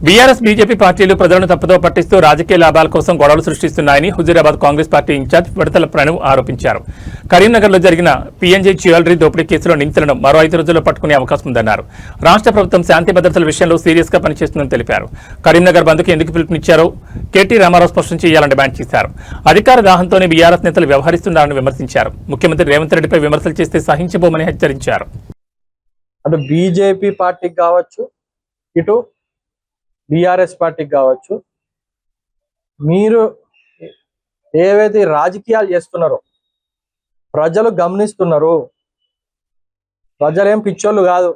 BRS BJP పార్టీలు ప్రజలను తప్పుదో పట్టిస్తూ రాజకీయ లాభాల కోసం గొడవలు సృష్టిస్తున్నాయని హుజూరాబాద్ కాంగ్రెస్ పార్టీ ఇన్ఛార్జ్ విడతల ప్రణవ్ ఆరోపించారు. కరీంనగర్లో జరిగిన పీఎన్జీ జ్యువెలరీ దోపిడీ కేసులో నిందితులను మరో 5 రోజుల్లో పట్టుకునే అవకాశం ఉందన్నారు. రాష్ట్ర ప్రభుత్వం శాంతి భద్రతల విషయంలో సీరియస్ గా పనిచేస్తుందని తెలిపారు. కరీంనగర్ బంద్కు ఎందుకు పిలుపునిచ్చారో కేటీ రామారావు స్పష్టం చేయాలని డిమాండ్ చేశారు. అధికార దాహంతోనే బీఆర్ఎస్ నేతలు వ్యవహరిస్తున్నారని విమర్శించారు. ముఖ్యమంత్రి రేవంత్ రెడ్డిపై విమర్శలు చేస్తే సహించబోమని హెచ్చరించారు. అటు బీజేపీ పార్టీకి కావచ్చు, ఇటు బీఆర్ఎస్ పార్టీకి కావచ్చు, మీరు ఏవైతే రాజకీయాలు చేస్తున్నారో ప్రజలు గమనిస్తున్నారు. ప్రజలేం పిచ్చోళ్ళు కాదు,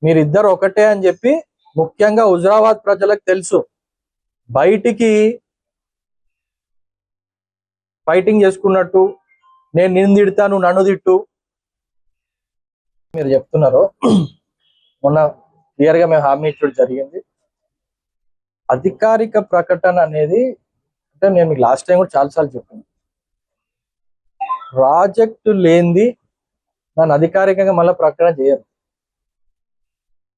మీరిద్దరు ఒకటే అని చెప్పి ముఖ్యంగా హుజూరాబాద్ ప్రజలకు తెలుసు. బయటికి ఫైటింగ్ చేసుకున్నట్టు నేను నిన్ను తిడతాను నన్ను తిట్టు మీరు చెప్తున్నారు. మొన్న క్లియర్గా మేము హామీ ఇచ్చడం జరిగింది. అధికారిక ప్రకటన అనేది అంటే నేను మీకు లాస్ట్ టైం కూడా చాలాసార్లు చెప్పాను, ప్రాజెక్టు లేనిది దాన్ని అధికారికంగా మళ్ళీ ప్రకటన చేయరు.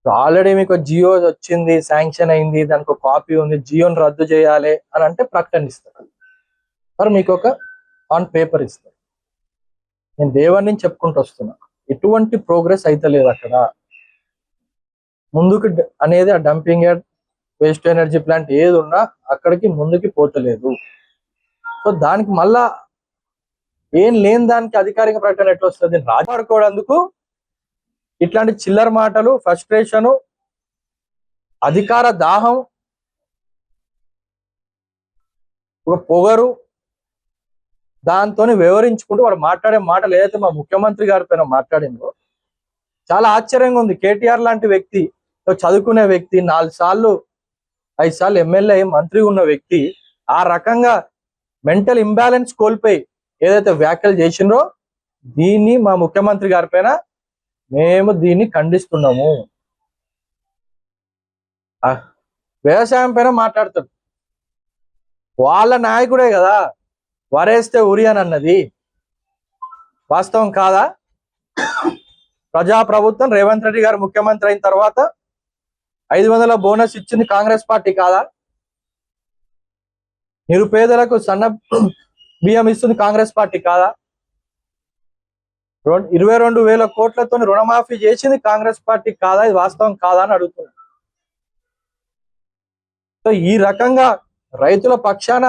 ఆల్రెడీ మీకు జియో వచ్చింది, శాంక్షన్ అయింది, దానికి ఒక కాపీ ఉంది, జియోని రద్దు చేయాలి అని అంటే ప్రకటన ఇస్తారు, మరి మీకు ఒక ఆన్ పేపర్ ఇస్తారు. నేను దేవాన్ని నుంచి చెప్పుకుంటూ వస్తున్నా, ఎటువంటి ప్రోగ్రెస్ అయితే లేదు అక్కడ. ముందుకు అనేది ఆ dumping yard, waste energy plant ఏది ఉన్నా అక్కడికి ముందుకి పోతలేదు. సో దానికి మళ్ళా ఏం లేని దానికి అధికారిక ప్రకటన ఎట్లా వస్తుంది? రాజాడుకోవడానికి ఇట్లాంటి చిల్లర మాటలు, ఫ్రస్ట్రేషను, అధికార దాహం, ఒక పొగరు, దాంతో వివరించుకుంటూ వాడు మాట్లాడే మాటలు ఏదైతే మా ముఖ్యమంత్రి గారి పైన మాట్లాడిందో చాలా ఆశ్చర్యంగా ఉంది. కేటీఆర్ లాంటి వ్యక్తి, చదువుకునే వ్యక్తి, 4 సార్లు 5 సార్లు ఎమ్మెల్యే మంత్రి ఉన్న వ్యక్తి ఆ రకంగా మెంటల్ ఇంబ్యాలెన్స్ కోల్పోయి ఏదైతే వ్యాఖ్యలు చేసిండ్రో దీన్ని మా ముఖ్యమంత్రి గారి పైన మేము దీన్ని ఖండిస్తున్నాము. వ్యవసాయం పైన మాట్లాడతాడు, వాళ్ళ నాయకుడే కదా వరేస్తే ఉరి అని అన్నది, వాస్తవం కాదా? ప్రజాప్రభుత్వం రేవంత్ రెడ్డి గారు ముఖ్యమంత్రి అయిన తర్వాత 500 బోనస్ ఇచ్చింది కాంగ్రెస్ పార్టీ కాదా? నిరుపేదలకు సన్న బియ్యం ఇస్తుంది కాంగ్రెస్ పార్టీ కాదా? 22,000 కోట్లతో రుణమాఫీ చేసింది కాంగ్రెస్ పార్టీ కాదా? ఇది వాస్తవం కాదా అని అడుగుతున్నా. సో ఈ రకంగా రైతుల పక్షాన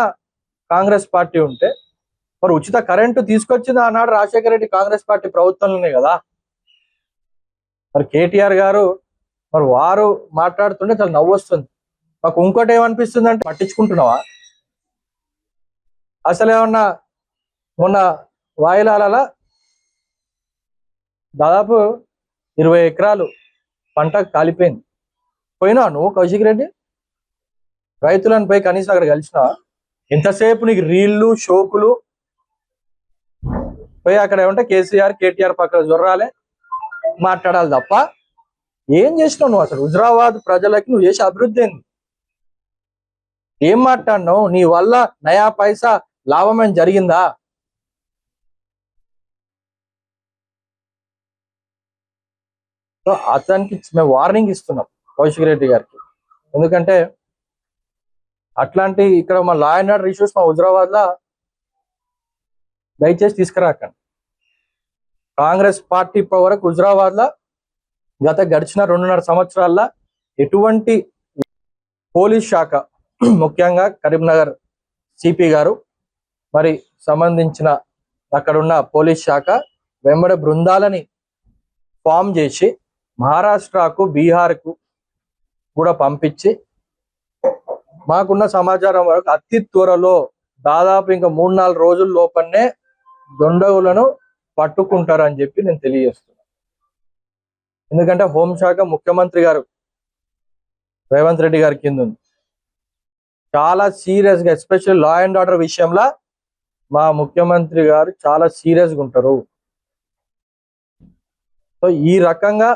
కాంగ్రెస్ పార్టీ ఉంటే మరి ఉచిత కరెంటు తీసుకొచ్చింది ఆనాడు రాజశేఖర రెడ్డి కాంగ్రెస్ పార్టీ ప్రభుత్వంలోనే కదా. మరి కేటీఆర్ గారు మరి వారు మాట్లాడుతుంటే చాలా నవ్వు వస్తుంది. మాకు ఇంకోటి ఏమనిపిస్తుంది అంటే, పట్టించుకుంటున్నావా అసలు? ఏమన్నా మొన్న వాయిలాల దాదాపు 20 ఎకరాలు పంట కాలిపోయింది. పోయినా నువ్వు కౌశిక్ రెడ్డి రైతులను పోయి కనీసం అక్కడ కలిసినావా? ఎంతసేపు నీకు రీళ్లు షోకులు పోయి అక్కడ ఏమంటే కేటీఆర్ పక్కన జొర్రాలే మాట్లాడాలి తప్ప ఏం చేసినావు నువ్వు? అసలు హుజూరాబాద్ ప్రజలకి నువ్వు చేసే అభివృద్ధి ఏంది? ఏం మాట్లాడినావు? నీ వల్ల నయా పైసా లాభం ఏం జరిగిందా? సో అతనికి మేము వార్నింగ్ ఇస్తున్నాం కౌశిక్ రెడ్డి గారికి. ఎందుకంటే అట్లాంటి ఇక్కడ మా లా అండ్ ఆర్డర్ ఇష్యూస్ మా హుజూరాబాద్ లా దయచేసి తీసుకురాకండి. కాంగ్రెస్ పార్టీ వరకు హుజూరాబాద్ లా గడిచిన 2.5 సంవత్సరాల్లో ఎటువంటి పోలీస్ శాఖ, ముఖ్యంగా కరీంనగర్ సిపి గారు మరి సంబంధించిన అక్కడున్న పోలీస్ శాఖ వెంబడి బృందాలని ఫామ్ చేసి మహారాష్ట్రకు, బీహార్కు కూడా పంపించి మాకున్న సమాచారం వరకు అతి త్వరలో దాదాపు ఇంకా 3-4 రోజుల లోపలనే దొండగులను పట్టుకుంటారని చెప్పి నేను తెలియజేస్తున్నాను. ఎందుకంటే హోంశాఖ ముఖ్యమంత్రి గారు రేవంత్ రెడ్డి గారి కింద ఉంది. చాలా సీరియస్గా, ఎస్పెషల్లీ లా అండ్ ఆర్డర్ విషయంలో మా ముఖ్యమంత్రి గారు చాలా సీరియస్గా ఉంటారు. సో ఈ రకంగా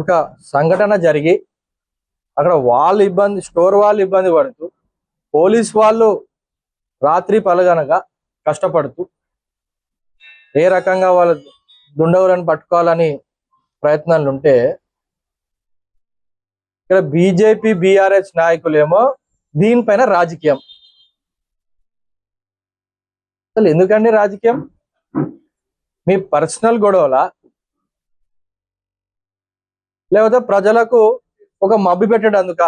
ఒక సంఘటన జరిగి అక్కడ వాళ్ళు ఇబ్బంది, స్టోర్ వాళ్ళు ఇబ్బంది పడుతూ, పోలీస్ వాళ్ళు రాత్రి పలగనగా కష్టపడుతూ ఏ రకంగా వాళ్ళ దుండగులను పట్టుకోవాలని ప్రయత్నాలు ఉంటే ఇక్కడ బీజేపీ బీఆర్ఎస్ నాయకులేమో దీనిపైన రాజకీయం. అసలు ఎందుకండి రాజకీయం? మీ పర్సనల్ గొడవలా, లేకపోతే ప్రజలకు ఒక మబ్బి పెట్టేటందుక?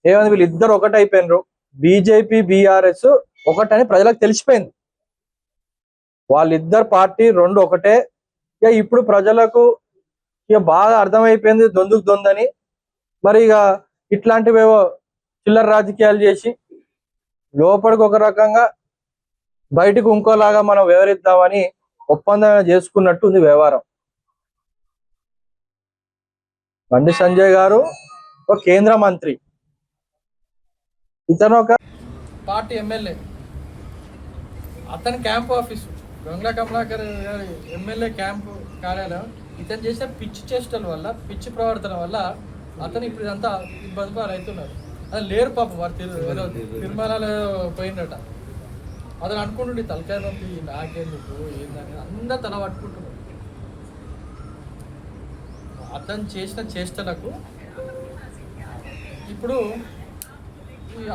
ఏమైంది, వీళ్ళిద్దరు ఒకటైపోయినరు, బీజేపీ బీఆర్ఎస్ ఒకటని ప్రజలకు తెలిసిపోయింది. వాళ్ళిద్దరు పార్టీ రెండు ఒకటే. ఇక ఇప్పుడు ప్రజలకు ఇక బాగా అర్థమైపోయింది దొందుకు దొందని. మరి ఇక ఇట్లాంటివేవో చిల్లర రాజకీయాలు చేసి లోపలికి ఒక రకంగా బయటకు ఇంకోలాగా మనం వ్యవహరిద్దామని ఒప్పందం చేసుకున్నట్టు ఉంది వ్యవహారం. బండి సంజయ్ గారు ఒక కేంద్ర మంత్రి, ఇతను ఒక పార్టీ ఎమ్మెల్యే, అతని క్యాంప్ ఆఫీసు గంగుల కమలాకర్ గారి ఎమ్మెల్యే క్యాంపు కార్యాలయం. ఇతను చేసిన పిచ్చి చేష్టల వల్ల, పిచ్చి ప్రవర్తన వల్ల అతను ఇప్పుడు ఇదంతా ఇబ్బంది అవుతున్నారు. అది లేరు పాపం, వారు తిరుమలలో పోయిందట. అతను అనుకుంటుండే తలకాయ నొప్పి నాకెందుకు ఏందని అందరూ తల పట్టుకుంటున్నారు. అతను చేసిన చేష్టలకు ఇప్పుడు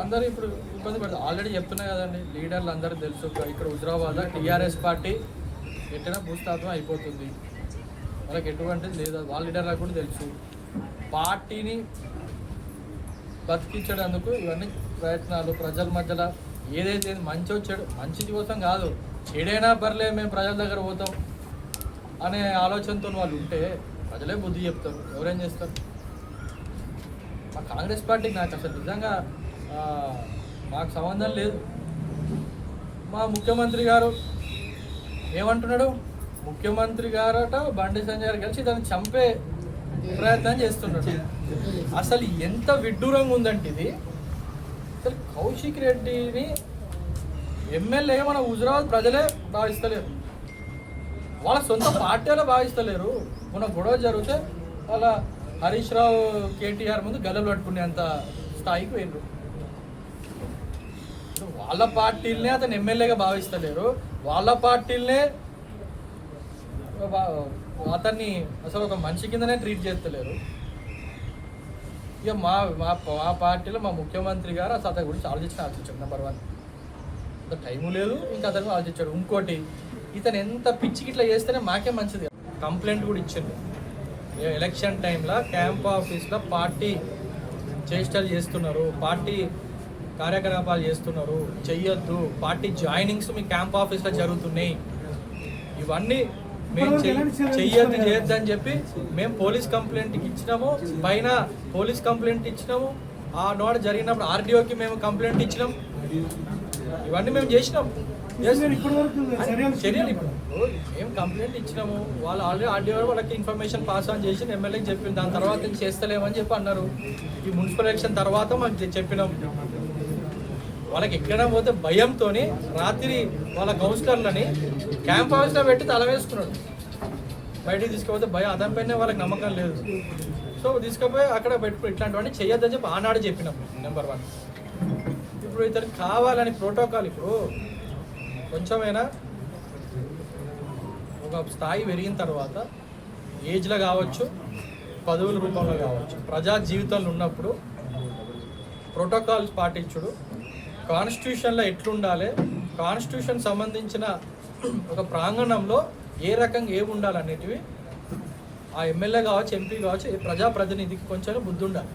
అందరూ ఇప్పుడు ఇబ్బంది పడుతుంది. ఆల్రెడీ చెప్తున్నా కదండి, లీడర్లు అందరూ తెలుసు. ఇక్కడ హుజరాబాద్ టీఆర్ఎస్ పార్టీ ఎట్టినా భూస్థాపన అయిపోతుంది, వాళ్ళకి ఎటువంటిది లేదు. వాళ్ళ లీడర్లకు కూడా తెలుసు. పార్టీని బతికించడానికి ఇవన్నీ ప్రయత్నాలు, ప్రజల మధ్యలో ఏదైతే మంచి వచ్చాడు, మంచి కోసం కాదు, చెడైనా పర్లే మేము ప్రజల దగ్గర పోతాం అనే ఆలోచనతో వాళ్ళు ఉంటే ప్రజలే బుద్ధి చెప్తారు. ఎవరేం చేస్తారు? మా కాంగ్రెస్ పార్టీకి నాకు అసలు నిజంగా మాకు సంబంధం లేదు. మా ముఖ్యమంత్రి గారు ఏమంటున్నాడు? ముఖ్యమంత్రి గారట బండి సంజయ్ గారు కలిసి దాన్ని చంపే ప్రయత్నం చేస్తున్నాడు. అసలు ఎంత విడ్డూరంగా ఉందంటే ఇది. అసలు కౌశిక్ రెడ్డిని ఎమ్మెల్యేగా మన హుజరాబాద్ ప్రజలే భావిస్తలేరు, వాళ్ళ సొంత పార్టీలో భావిస్తలేరు. మన గొడవ జరిగితే వాళ్ళ హరీష్ రావు కేటీఆర్ ముందు గల్లలు పట్టుకునేంత స్థాయికి పోయినరు. వాళ్ళ పార్టీలనే అతను ఎమ్మెల్యేగా భావిస్తలేరు, వాళ్ళ పార్టీలనే అతన్ని అసలు ఒక మనిషి కిందనే ట్రీట్ చేస్తలేరు. ఇక మా పార్టీలో మా ముఖ్యమంత్రి గారు అసలు అతని గురించి ఆలోచించాడు. నెంబర్ 1 అంత టైము లేదు, ఇంకా అతను ఆలోచించాడు. ఇంకోటి, ఇతను ఎంత పిచ్చికి ఇట్లా చేస్తేనే మాకే మంచిది. కంప్లైంట్ కూడా ఇచ్చిండు. ఎలక్షన్ టైంలో క్యాంప్ ఆఫీస్లో పార్టీ చేష్టలు చేస్తున్నారు, పార్టీ కార్యకలాపాలు చేస్తున్నారు, చెయ్యొద్దు, పార్టీ జాయినింగ్స్ మీ క్యాంప్ ఆఫీస్లో జరుగుతున్నాయి, ఇవన్నీ మేము చేయొద్దు అని చెప్పి మేము పోలీస్ కంప్లైంట్ ఇచ్చినాము. పైన పోలీస్ కంప్లైంట్ ఇచ్చినాము. ఆ నోట జరిగినప్పుడు ఆర్డీఓకి మేము కంప్లైంట్ ఇచ్చినాం. ఇవన్నీ మేము చేసినాం. చర్యలు ఇప్పుడు ఏం కంప్లైంట్ ఇచ్చినాము. వాళ్ళు ఆల్రెడీ ఆర్డీఓ వాళ్ళకి ఇన్ఫర్మేషన్ పాస్ ఆన్ చేసి ఎమ్మెల్యేకి చెప్పింది. దాని తర్వాత చేస్తలేమని చెప్పి అన్నారు. ఈ మున్సిపల్ ఎలక్షన్ తర్వాత మాకు చెప్పినాం. వాళ్ళకి ఎక్కడా పోతే భయంతో రాత్రి వాళ్ళ కౌన్సిలర్లని క్యాంప్ హౌస్లో పెట్టి తల వేసుకున్నాడు. బయటికి తీసుకుపోతే భయం, అతనిపైనే వాళ్ళకి నమ్మకం లేదు. సో తీసుకుపోయి అక్కడ పెట్టుకుని ఇట్లాంటివన్నీ చేయొద్దని చెప్పి ఆనాడు చెప్పినాం. నెంబర్ 1. ఇప్పుడు ఇతనికి కావాలని ప్రోటోకాల్, ఇప్పుడు కొంచెమైనా ఒక స్థాయి పెరిగిన తర్వాత ఏజ్లో కావచ్చు, పదవుల రూపంలో కావచ్చు, ప్రజా జీవితంలో ఉన్నప్పుడు ప్రోటోకాల్స్ పాటించుడు, కాన్స్టిట్యూషన్లో ఎట్లుండాలి, కాన్స్టిట్యూషన్ సంబంధించిన ఒక ప్రాంగణంలో ఏ రకంగా ఏమి ఉండాలనేటివి ఆ ఎమ్మెల్యే కావచ్చు, ఎంపీ కావచ్చు, ప్రజాప్రతినిధికి కొంచెం బుద్ధి ఉండాలి.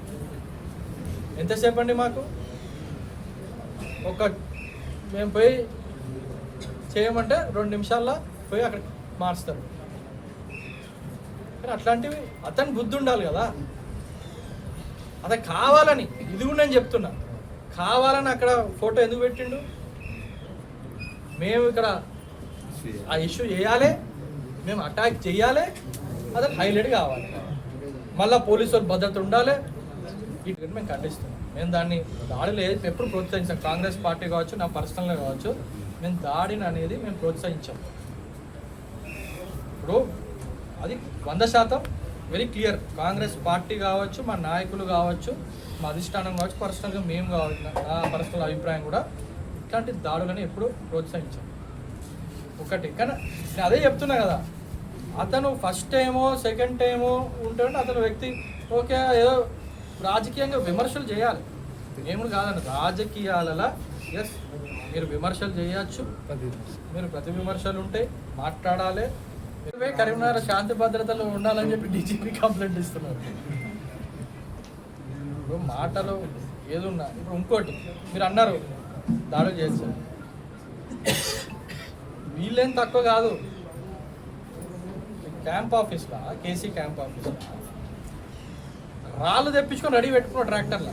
ఎంతసేపు అండి మాకు మేము పోయి చేయమంటే 2 నిమిషాల్లో పోయి అక్కడ మార్చుతారు. కానీ అట్లాంటివి అతనికి బుద్ధి ఉండాలి కదా. అతను కావాలని, ఇది కూడా నేను చెప్తున్నా, కావాలని అక్కడ ఫోటో ఎందుకు పెట్టిండు? మేము ఇక్కడ ఆ ఇష్యూ చేయాలి, మేము అటాక్ చేయాలి, అతను హైలైట్ కావాలి, మళ్ళీ పోలీసు వాళ్ళు భద్రత ఉండాలి. వీటిని మేము ఖండిస్తున్నాం. మేము దాన్ని దాడిలో ఎప్పుడు ప్రోత్సహించాం. కాంగ్రెస్ పార్టీ కావచ్చు, నా పర్సనల్గా కావచ్చు, మేము దాడిని అనేది మేము ప్రోత్సహించాం. ఇప్పుడు అది 100% వెరీ క్లియర్. కాంగ్రెస్ పార్టీ కావచ్చు, మా నాయకులు కావచ్చు, మా అధిష్టానం కావచ్చు, పర్సనల్గా మేము కావచ్చు, నా పర్సనల్ అభిప్రాయం కూడా ఇట్లాంటి దాడులని ఎప్పుడు ప్రోత్సహించాం. ఒకటి కానీ నేను అదే చెప్తున్నా కదా, అతను ఫస్ట్ టైమో సెకండ్ టైమో ఉంటే అతను వ్యక్తి ఓకే ఏదో రాజకీయంగా విమర్శలు చేయాలి, మేము కాదండి. రాజకీయాలలో ఎస్ మీరు విమర్శలు చేయొచ్చు, మీరు ప్రతి విమర్శలు ఉంటాయి, మాట్లాడాలి. కరీంనగర్ శాంతి భద్రతలు ఉండాలని చెప్పి డీజీపీ కంప్లైంట్ ఇస్తున్నారు. ఇప్పుడు మాటలు ఏదున్నా, ఇప్పుడు ఇంకోటి మీరు అన్నారు దాడులు చేస్తారు, వీళ్ళేం తక్కువ కాదు. క్యాంప్ ఆఫీస్లో కేసీ క్యాంప్ ఆఫీస్లో రాళ్ళు తెప్పించుకొని రెడీ పెట్టుకున్న ట్రాక్టర్లో